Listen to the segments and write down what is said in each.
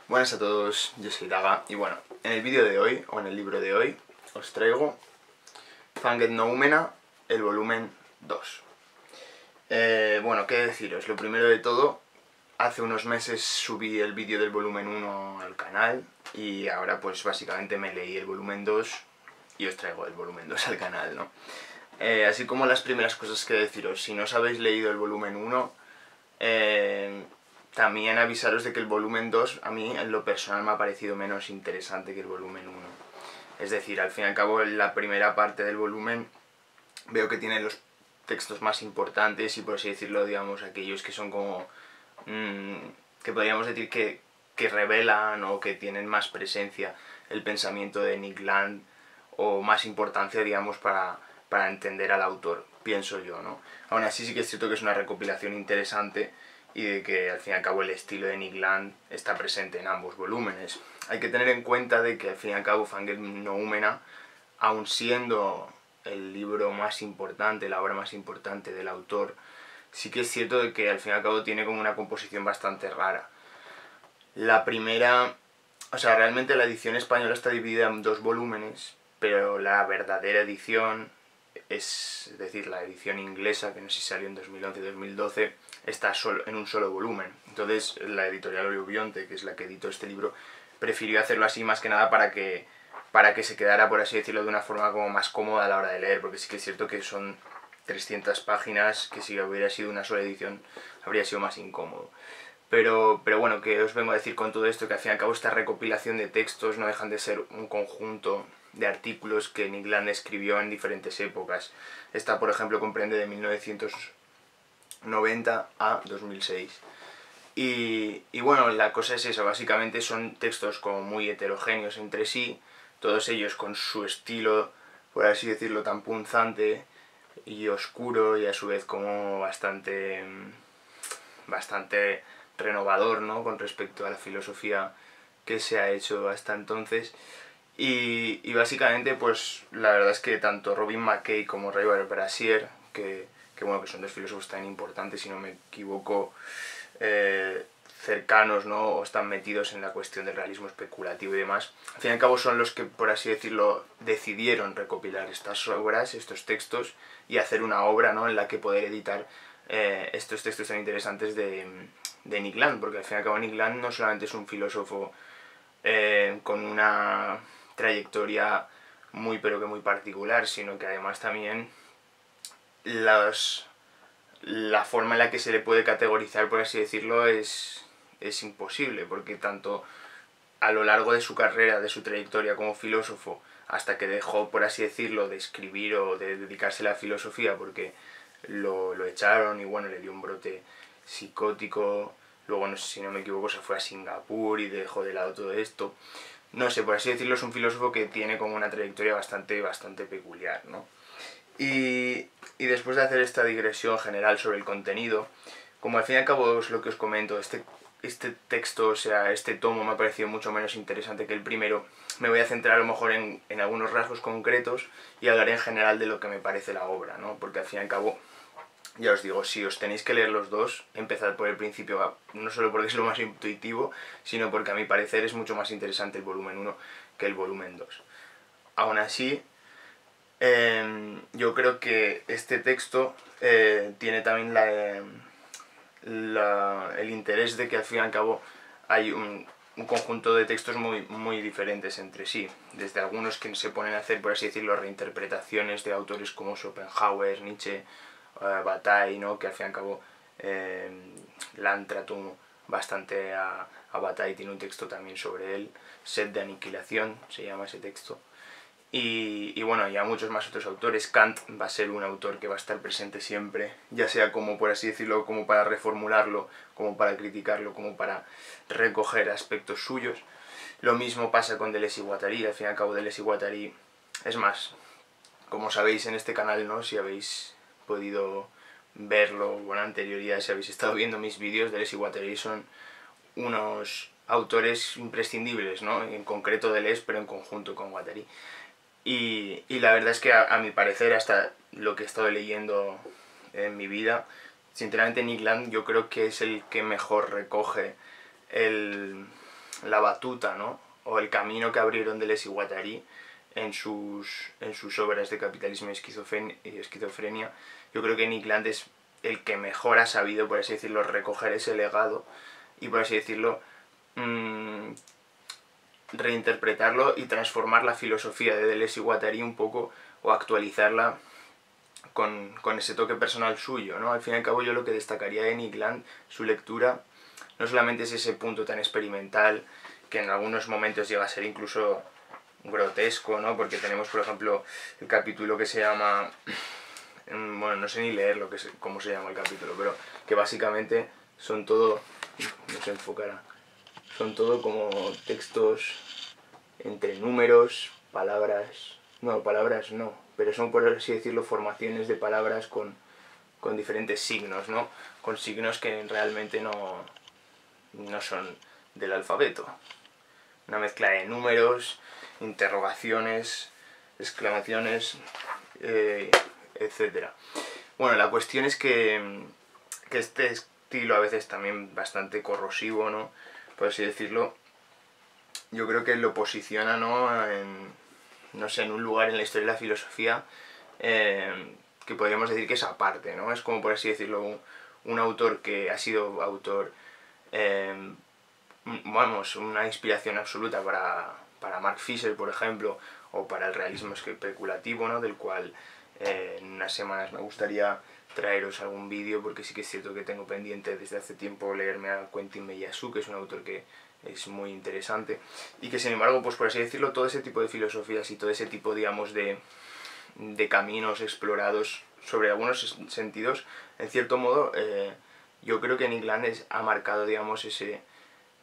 Buenas a todos, yo soy Daga y bueno, en el vídeo de hoy, o en el libro de hoy, os traigo Fanged Noumena, el volumen 2. Bueno, qué deciros, lo primero de todo, hace unos meses subí el vídeo del volumen 1 al canal y ahora pues básicamente me leí el volumen 2 y os traigo el volumen 2 al canal, ¿no? Así como las primeras cosas que deciros, si no os habéis leído el volumen 1, también avisaros de que el volumen 2 a mí en lo personal me ha parecido menos interesante que el volumen 1. Es decir, al fin y al cabo en la primera parte del volumen veo que tiene los textos más importantes y por así decirlo, digamos, aquellos que son como... que podríamos decir que revelan o que tienen más presencia el pensamiento de Nick Land o más importancia, digamos, para entender al autor, pienso yo, ¿no? Aún así sí que es cierto que es una recopilación interesante y de que al fin y al cabo el estilo de Nick Land está presente en ambos volúmenes. Hay que tener en cuenta de que al fin y al cabo Fanged Noumena, aun siendo el libro más importante, la obra más importante del autor, sí que es cierto de que al fin y al cabo tiene como una composición bastante rara. La primera, o sea, realmente la edición española está dividida en dos volúmenes, pero la verdadera edición, es decir, la edición inglesa, que no sé si salió en 2011-2012, está en un solo volumen. Entonces la editorial Oliobionte, que es la que editó este libro, prefirió hacerlo así más que nada para que se quedara, por así decirlo, de una forma como más cómoda a la hora de leer, porque sí que es cierto que son 300 páginas que si hubiera sido una sola edición habría sido más incómodo. Pero bueno, que os vengo a decir con todo esto, que al fin y al cabo esta recopilación de textos no dejan de ser un conjunto de artículos que Nick Land escribió en diferentes épocas. Esta, por ejemplo, comprende de 1990 a 2006. Y bueno, la cosa es esa, básicamente son textos como muy heterogéneos entre sí, todos ellos con su estilo, por así decirlo, tan punzante y oscuro y a su vez como bastante renovador, ¿no?, con respecto a la filosofía que se ha hecho hasta entonces. Y básicamente, pues la verdad es que tanto Robin McKay como Ray Brassier, que son dos filósofos tan importantes, si no me equivoco, cercanos, ¿no?, o están metidos en la cuestión del realismo especulativo y demás, al fin y al cabo son los que, por así decirlo, decidieron recopilar estas obras, estos textos, y hacer una obra, ¿no?, en la que poder editar estos textos tan interesantes de Nick Land, porque al fin y al cabo Nick Land no solamente es un filósofo con una trayectoria muy pero que muy particular, sino que además también la forma en la que se le puede categorizar, por así decirlo, es imposible, porque tanto a lo largo de su carrera, de su trayectoria como filósofo, hasta que dejó, por así decirlo, de escribir o de dedicarse a la filosofía porque lo echaron y bueno, le dio un brote psicótico, luego no sé si no me equivoco se fue a Singapur y dejó de lado todo esto. No sé, por así decirlo, es un filósofo que tiene como una trayectoria bastante peculiar, ¿no? Y después de hacer esta digresión general sobre el contenido, como al fin y al cabo es lo que os comento, este texto, o sea, este tomo me ha parecido mucho menos interesante que el primero, me voy a centrar a lo mejor en algunos rasgos concretos y hablaré en general de lo que me parece la obra, ¿no? Porque al fin y al cabo, ya os digo, si os tenéis que leer los dos, empezad por el principio, no solo porque es lo más intuitivo, sino porque a mi parecer es mucho más interesante el volumen 1 que el volumen 2. Aún así, yo creo que este texto tiene también el interés de que al fin y al cabo hay un conjunto de textos muy diferentes entre sí, desde algunos que se ponen a hacer, por así decirlo, reinterpretaciones de autores como Schopenhauer, Nietzsche, Bataille, ¿no?, que al fin y al cabo Land trató bastante a Bataille, tiene un texto también sobre él, Set de aniquilación se llama ese texto. Y bueno, y a muchos más otros autores. Kant va a ser un autor que va a estar presente siempre, ya sea como, por así decirlo, como para reformularlo, como para criticarlo, como para recoger aspectos suyos. Lo mismo pasa con Deleuze y Guattari. Al fin y al cabo Deleuze y Guattari, es más, como sabéis en este canal, ¿no?, si habéis podido verlo con anterioridad, si habéis estado viendo mis vídeos, Deleuze y Guattari son unos autores imprescindibles, ¿no?, en concreto Deleuze, pero en conjunto con Guattari. Y la verdad es que a mi parecer, hasta lo que he estado leyendo en mi vida, sinceramente Nick Land yo creo que es el que mejor recoge la batuta, ¿no? O el camino que abrieron Deleuze y Guattari en sus obras de capitalismo y esquizofrenia. Yo creo que Nick Land es el que mejor ha sabido, por así decirlo, recoger ese legado y, por así decirlo, reinterpretarlo y transformar la filosofía de Deleuze y Guattari un poco, o actualizarla con ese toque personal suyo, ¿no? Al fin y al cabo yo lo que destacaría de Nick Land, su lectura, no solamente es ese punto tan experimental, que en algunos momentos llega a ser incluso grotesco, ¿no? Porque tenemos, por ejemplo, el capítulo que se llama... Bueno, no sé ni leer cómo se llama el capítulo, pero que básicamente son todo... No se enfocará. Son todo como textos entre números, palabras... No, palabras no, pero son, por así decirlo, formaciones de palabras con diferentes signos, ¿no? Con signos que realmente no son del alfabeto. Una mezcla de números, interrogaciones, exclamaciones, etc. Bueno, la cuestión es que este estilo a veces también bastante corrosivo, ¿no? Por así decirlo, yo creo que lo posiciona, ¿no? No sé, en un lugar en la historia de la filosofía que podríamos decir que es aparte, ¿no? Es como, por así decirlo, un autor que ha sido autor, vamos, una inspiración absoluta para Mark Fisher, por ejemplo, o para el realismo especulativo, ¿no? Del cual en unas semanas me gustaría traeros algún vídeo, porque sí que es cierto que tengo pendiente desde hace tiempo leerme a Quentin Meillassoux, que es un autor que es muy interesante, y que sin embargo, pues por así decirlo, todo ese tipo de filosofías y todo ese tipo, digamos, de caminos explorados sobre algunos sentidos, en cierto modo, yo creo que Nick Land ha marcado, digamos,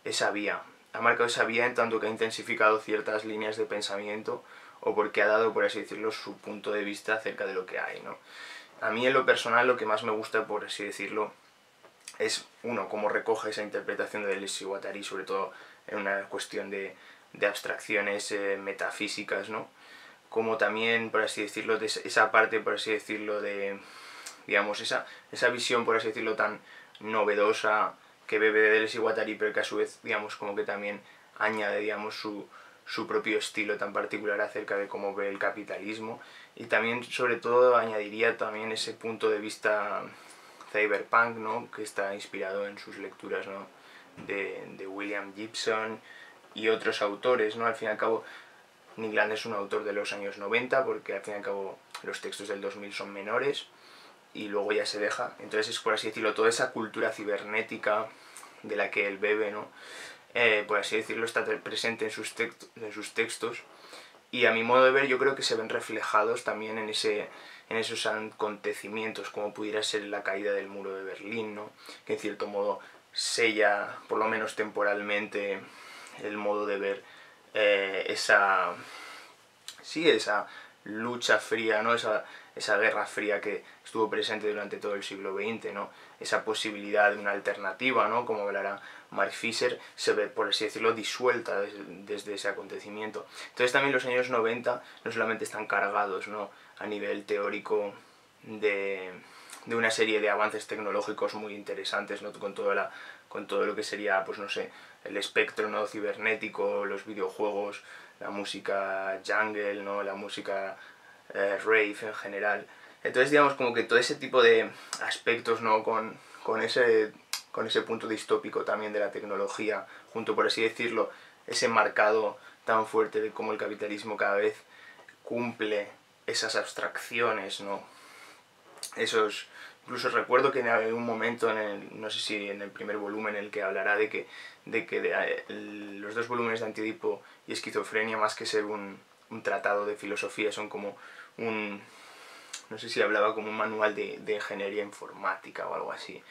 esa vía. Ha marcado esa vía en tanto que ha intensificado ciertas líneas de pensamiento, o porque ha dado, por así decirlo, su punto de vista acerca de lo que hay, ¿no? A mí en lo personal lo que más me gusta, por así decirlo, es, uno, cómo recoge esa interpretación de Deleuze y Guattari, sobre todo en una cuestión de abstracciones metafísicas, ¿no? Como también, por así decirlo, de esa parte, por así decirlo, de, digamos, esa visión, por así decirlo, tan novedosa que bebe de Deleuze y Guattari, pero que a su vez, digamos, como que también añade, digamos, su propio estilo tan particular acerca de cómo ve el capitalismo. Y también, sobre todo, añadiría también ese punto de vista cyberpunk, ¿no? Que está inspirado en sus lecturas, ¿no? de William Gibson y otros autores, ¿no? Al fin y al cabo, Nick Land es un autor de los años 90, porque al fin y al cabo los textos del 2000 son menores, y luego ya se deja. Entonces es, por así decirlo, toda esa cultura cibernética de la que él bebe, ¿no? Por así decirlo, está presente en sus textos, y a mi modo de ver yo creo que se ven reflejados también en esos acontecimientos, como pudiera ser la caída del muro de Berlín, ¿no? Que en cierto modo sella, por lo menos temporalmente, el modo de ver esa lucha fría, ¿no? Esa guerra fría que estuvo presente durante todo el siglo XX, ¿no? Esa posibilidad de una alternativa, ¿no? Como hablará Mark Fisher, se ve, por así decirlo, disuelta desde ese acontecimiento. Entonces también los años 90 no solamente están cargados, ¿no? A nivel teórico de una serie de avances tecnológicos muy interesantes, ¿no? Con todo lo que sería, pues no sé, el espectro, ¿no? Cibernético, los videojuegos, la música jungle, ¿no? La música rave en general. Entonces, digamos, como que todo ese tipo de aspectos, ¿no? Con ese punto distópico también de la tecnología, junto, por así decirlo, ese marcado tan fuerte de cómo el capitalismo cada vez cumple esas abstracciones, ¿no? Incluso recuerdo que en algún momento, no sé si en el primer volumen, en el que hablará de que los dos volúmenes de Antiedipo y Esquizofrenia, más que ser un tratado de filosofía, son como no sé si hablaba como un manual de ingeniería informática o algo así.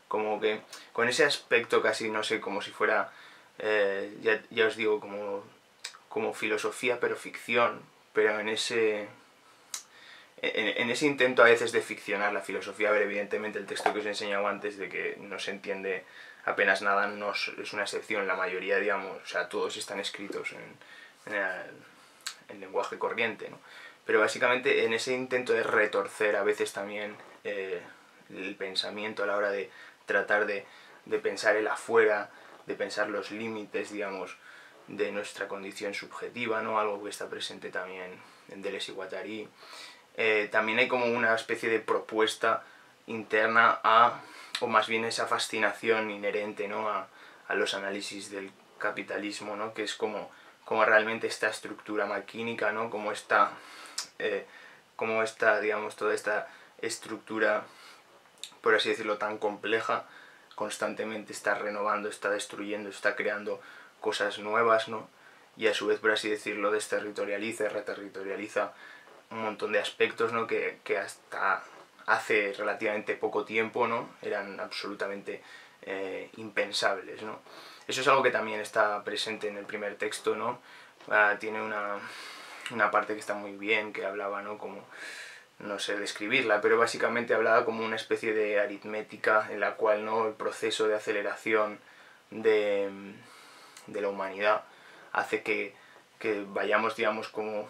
Como que con ese aspecto casi, no sé, como si fuera, ya os digo, como filosofía pero ficción, pero en ese intento a veces de ficcionar la filosofía. A ver, evidentemente el texto que os he enseñado antes, de que no se entiende apenas nada, no es una excepción. La mayoría, digamos, o sea, todos están escritos en lenguaje corriente, ¿no? Pero básicamente en ese intento de retorcer a veces también el pensamiento a la hora de tratar de pensar el afuera, de pensar los límites, digamos, de nuestra condición subjetiva, ¿no? Algo que está presente también en Deleuze y Guattari. También hay como una especie de propuesta interna o más bien esa fascinación inherente, ¿no? a los análisis del capitalismo, ¿no? Que es como realmente esta estructura maquínica, ¿no? Como esta, digamos, toda esta estructura, por así decirlo, tan compleja, constantemente está renovando, está destruyendo, está creando cosas nuevas, ¿no? Y a su vez, por así decirlo, desterritorializa, reterritorializa un montón de aspectos, ¿no? que hasta hace relativamente poco tiempo, ¿no? Eran absolutamente impensables, ¿no? Eso es algo que también está presente en el primer texto, ¿no? Tiene una parte que está muy bien, que hablaba, ¿no? Como, no sé describirla, pero básicamente hablaba como una especie de aritmética en la cual, ¿no? El proceso de aceleración de la humanidad hace que vayamos, digamos, como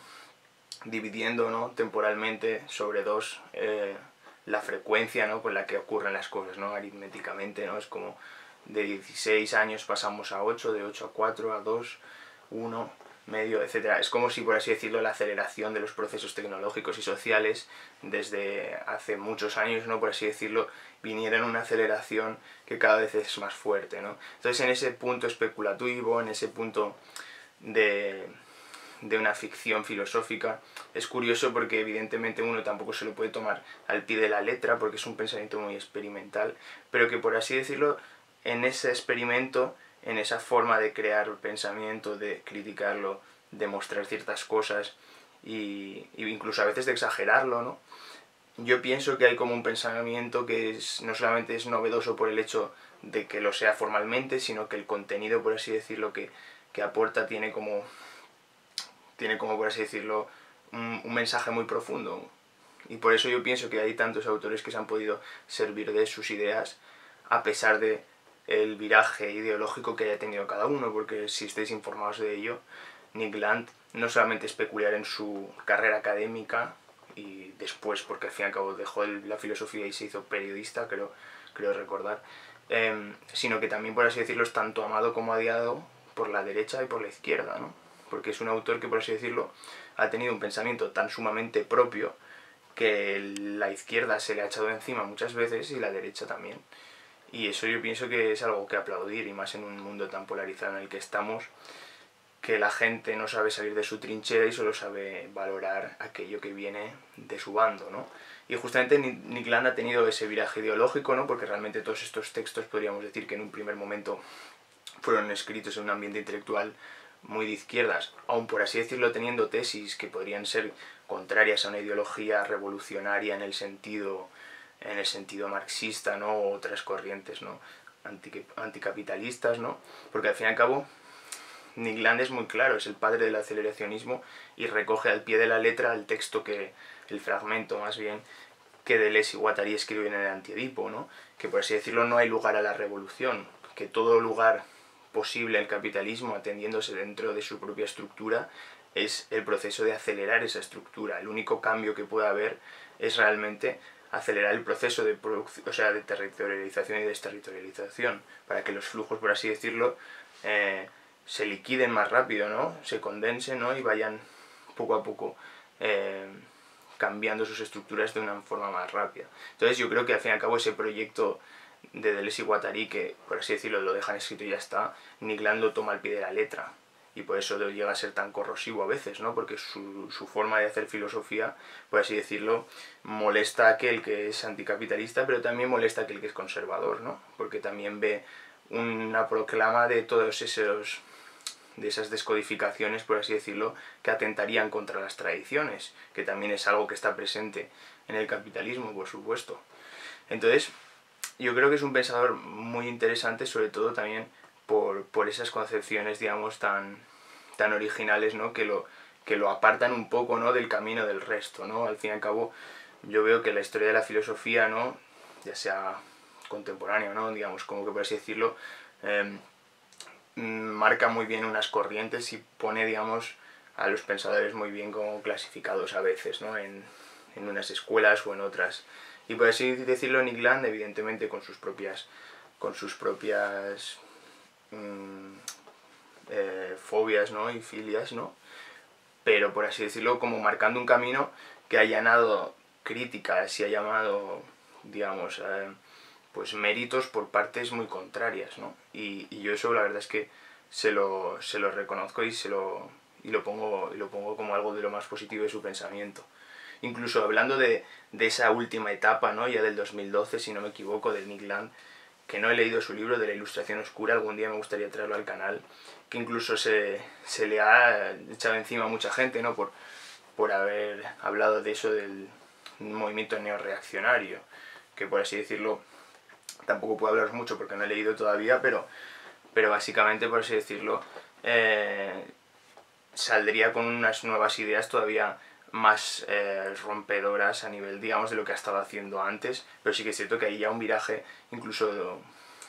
dividiendo, ¿no? Temporalmente sobre dos la frecuencia, ¿no? con la que ocurren las cosas, ¿no? Aritméticamente, ¿no? Es como de 16 años pasamos a 8, de 8 a 4, a 2, 1, medio, etc. Es como si, por así decirlo, la aceleración de los procesos tecnológicos y sociales desde hace muchos años, ¿no? Por así decirlo, viniera en una aceleración que cada vez es más fuerte, ¿no? Entonces, en ese punto especulativo, en ese punto de una ficción filosófica, es curioso porque evidentemente uno tampoco se lo puede tomar al pie de la letra porque es un pensamiento muy experimental, pero que, por así decirlo, en ese experimento, en esa forma de crear pensamiento, de criticarlo, de mostrar ciertas cosas y incluso a veces de exagerarlo, ¿no? Yo pienso que hay como un pensamiento que no solamente es novedoso por el hecho de que lo sea formalmente, sino que el contenido, por así decirlo, que aporta tiene como, por así decirlo, un mensaje muy profundo. Y por eso yo pienso que hay tantos autores que se han podido servir de sus ideas a pesar de el viraje ideológico que haya tenido cada uno, porque si estáis informados de ello, Nick Land no solamente es peculiar en su carrera académica y después, porque al fin y al cabo dejó la filosofía y se hizo periodista, creo recordar, sino que también, por así decirlo, es tanto amado como odiado por la derecha y por la izquierda, ¿no? Porque es un autor que, por así decirlo, ha tenido un pensamiento tan sumamente propio que la izquierda se le ha echado encima muchas veces y la derecha también. Y eso yo pienso que es algo que aplaudir, y más en un mundo tan polarizado en el que estamos, que la gente no sabe salir de su trinchera y solo sabe valorar aquello que viene de su bando, ¿no? Y justamente Nick Land ha tenido ese viraje ideológico, ¿no? Porque realmente todos estos textos podríamos decir que en un primer momento fueron escritos en un ambiente intelectual muy de izquierdas, aun por así decirlo teniendo tesis que podrían ser contrarias a una ideología revolucionaria en el sentido marxista, ¿no? O otras corrientes, ¿no? Anticapitalistas, ¿no? Porque al fin y al cabo Nick Land es muy claro, es el padre del aceleracionismo y recoge al pie de la letra el fragmento más bien, que Deleuze y Guattari escriben en el Anti-Edipo, ¿no? Que por así decirlo no hay lugar a la revolución, que todo lugar posible al capitalismo, atendiéndose dentro de su propia estructura, es el proceso de acelerar esa estructura. El único cambio que puede haber es realmente acelerar el proceso de producción, o sea, de territorialización y desterritorialización, para que los flujos, por así decirlo, se liquiden más rápido, ¿no? Se condensen, ¿no? Y vayan poco a poco cambiando sus estructuras de una forma más rápida. Entonces yo creo que al fin y al cabo ese proyecto de Deleuze y Guattari, que por así decirlo lo dejan escrito y ya está, Nick Land lo toma al pie de la letra. Y por eso llega a ser tan corrosivo a veces, ¿no? Porque su forma de hacer filosofía, por así decirlo, molesta a aquel que es anticapitalista, pero también molesta a aquel que es conservador, ¿no? Porque también ve una proclama de todos de esas descodificaciones, por así decirlo, que atentarían contra las tradiciones, que también es algo que está presente en el capitalismo, por supuesto. Entonces, yo creo que es un pensador muy interesante, sobre todo también por esas concepciones, digamos, tan originales, ¿no? Que lo apartan un poco, ¿no? Del camino del resto, ¿no? Al fin y al cabo, yo veo que la historia de la filosofía, ¿no? Ya sea contemporánea, ¿no? Digamos, como que por así decirlo, marca muy bien unas corrientes y pone, digamos, a los pensadores muy bien como clasificados a veces, ¿no? En unas escuelas o en otras. Y por así decirlo, Nick Land, evidentemente con sus propias fobias, ¿no? Y filias, ¿no? Pero por así decirlo, como marcando un camino que ha allanado críticas y ha llamado, digamos, pues méritos por partes muy contrarias, ¿no? Y yo eso la verdad es que se lo reconozco y lo pongo como algo de lo más positivo de su pensamiento. Incluso hablando de esa última etapa, ¿no? Ya del 2012, si no me equivoco, del Nick Land, que no he leído su libro de la Ilustración Oscura, algún día me gustaría traerlo al canal, que incluso se le ha echado encima a mucha gente, ¿no? Por haber hablado de eso del movimiento neorreaccionario, que por así decirlo, tampoco puedo hablaros mucho porque no he leído todavía, pero básicamente, por así decirlo, saldría con unas nuevas ideas todavía más rompedoras a nivel, digamos, de lo que ha estado haciendo antes, pero sí que es cierto que hay ya un viraje incluso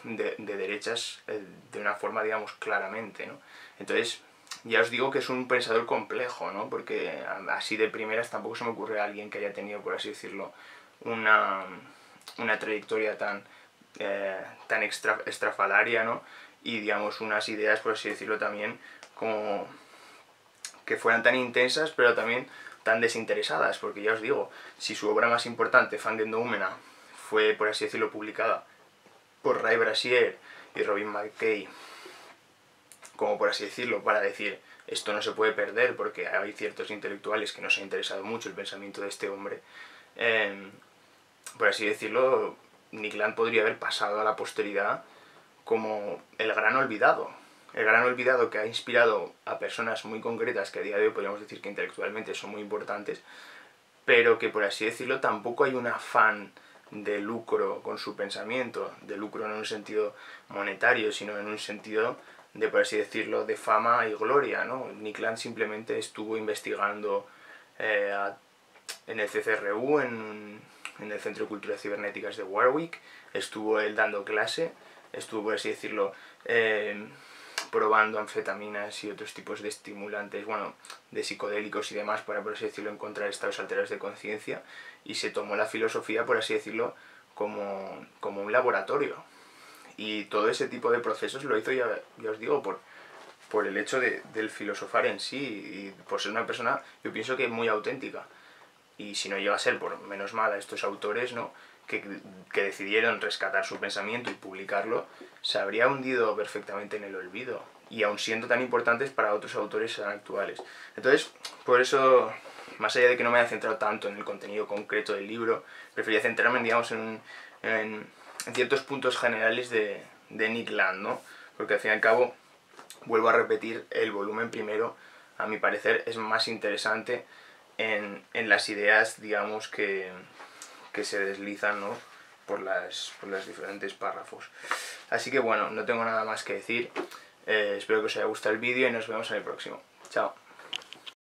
de derechas de una forma, digamos, claramente, ¿no? Entonces, ya os digo que es un pensador complejo, ¿no? Porque así de primeras tampoco se me ocurre a alguien que haya tenido, por así decirlo, una trayectoria tan estrafalaria, ¿no? Y, digamos, unas ideas, por así decirlo, también como que fueran tan intensas, pero también tan desinteresadas, porque ya os digo, si su obra más importante, Fangen Doumena, fue, por así decirlo, publicada por Ray Brasier y Robin McKay, como por así decirlo, para decir esto no se puede perder porque hay ciertos intelectuales que nos ha interesado mucho el pensamiento de este hombre, por así decirlo, Nick Land podría haber pasado a la posteridad como el gran olvidado que ha inspirado a personas muy concretas que a día de hoy podríamos decir que intelectualmente son muy importantes, pero que por así decirlo tampoco hay un afán de lucro con su pensamiento, de lucro no en un sentido monetario, sino en un sentido de, por así decirlo, de fama y gloria, ¿no? Nick Land simplemente estuvo investigando en el CCRU, en el Centro de Culturas Cibernéticas de Warwick, estuvo él dando clase, estuvo, por así decirlo, probando anfetaminas y otros tipos de estimulantes, bueno, de psicodélicos y demás para, por así decirlo, encontrar estados alterados de conciencia, y se tomó la filosofía, por así decirlo, como un laboratorio. Y todo ese tipo de procesos lo hizo, ya os digo, por el hecho del filosofar en sí y por ser una persona, yo pienso que muy auténtica. Y si no llega a ser por menos mal a estos autores, ¿no? que decidieron rescatar su pensamiento y publicarlo, se habría hundido perfectamente en el olvido, y aun siendo tan importantes para otros autores actuales. Entonces, por eso, más allá de que no me haya centrado tanto en el contenido concreto del libro, prefería centrarme, digamos, en ciertos puntos generales de Nick Land, ¿no? Porque al fin y al cabo, vuelvo a repetir, el volumen primero, a mi parecer, es más interesante en las ideas, digamos, que se deslizan, ¿no? por las diferentes párrafos. Así que bueno, no tengo nada más que decir. Espero que os haya gustado el vídeo y nos vemos en el próximo. Chao.